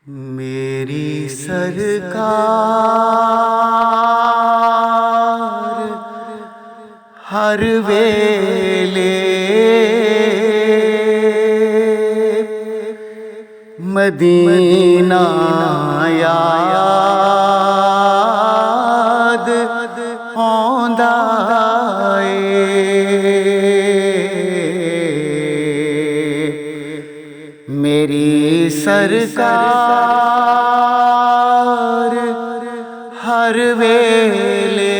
میری سرکار ہر ویلے مدینہ یاد آندا میری سرکار ہر ویلے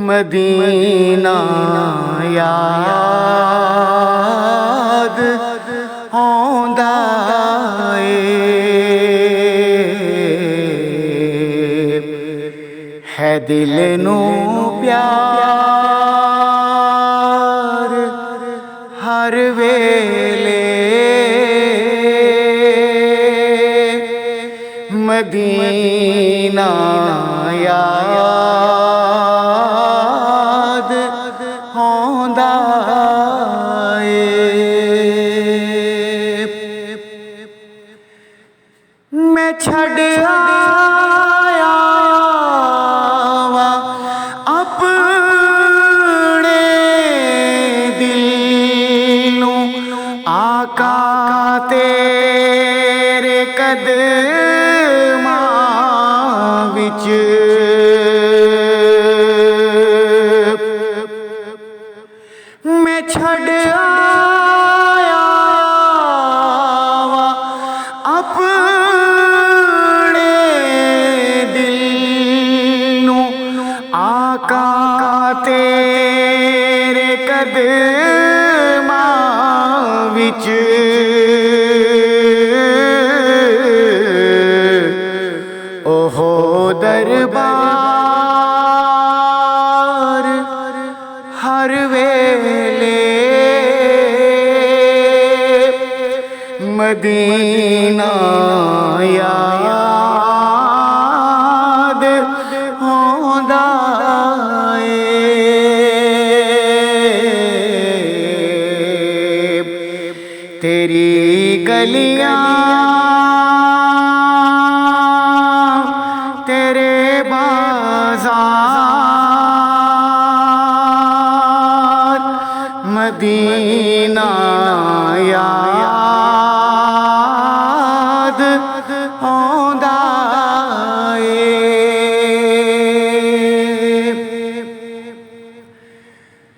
مدینہ یاد آندا ہے دل نو پیار ہر ویلے مدینہ یاد آندا میں چھڈ آیا واں اپنے دل نوں آقا تیرے قدماں وچ میں چھڈ آیا واں اپنے دل نوں آقا تیرے قدماں وچ اوہو دربار ہر ویلے مدینہ یاد آندا تیری گلیاں تیرے بازار مدینہ یاد آندا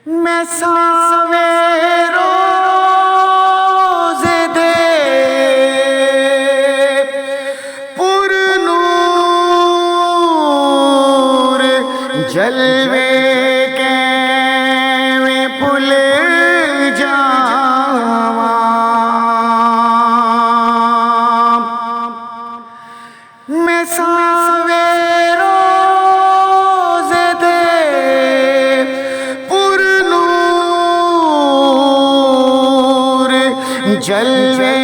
میں ساویں روزے دے پر نور جلوے کیویں بھل جاواں میں ساویں روزے دے پر نور جلوے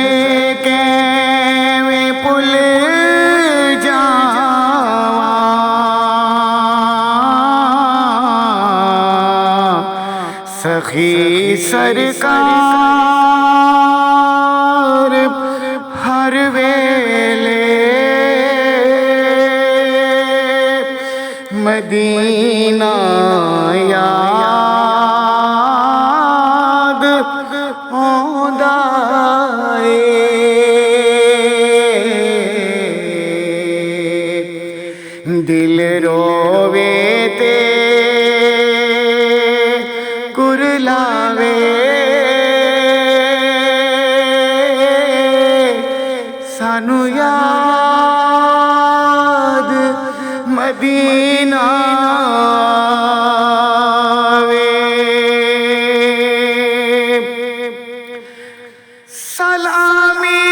کیویں بھل سخی سرکار ہر ویلے مدینہ یاد آندا دل رووے تے کرلاوے سانو یاد مدینہ سلامی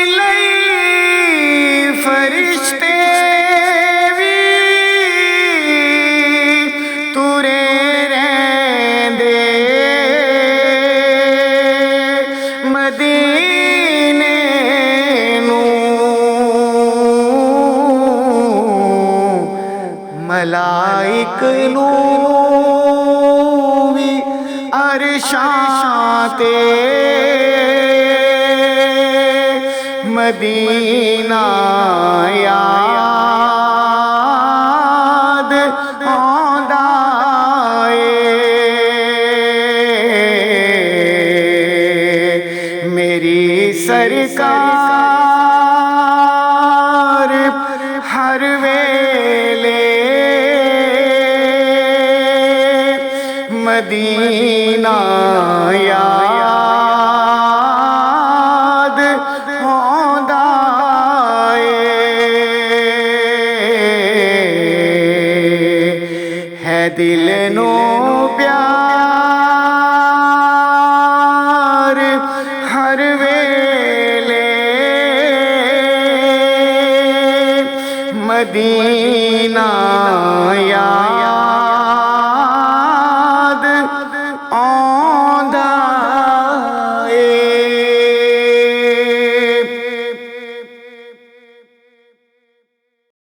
لئی فرشتے ملائک نوں وی عرشاں تے مدینہ یاد آندا اے میری سرکار ہر ویلے مدینہ یاد آندا ہے دل نو پیار ہر ویلے مدینہ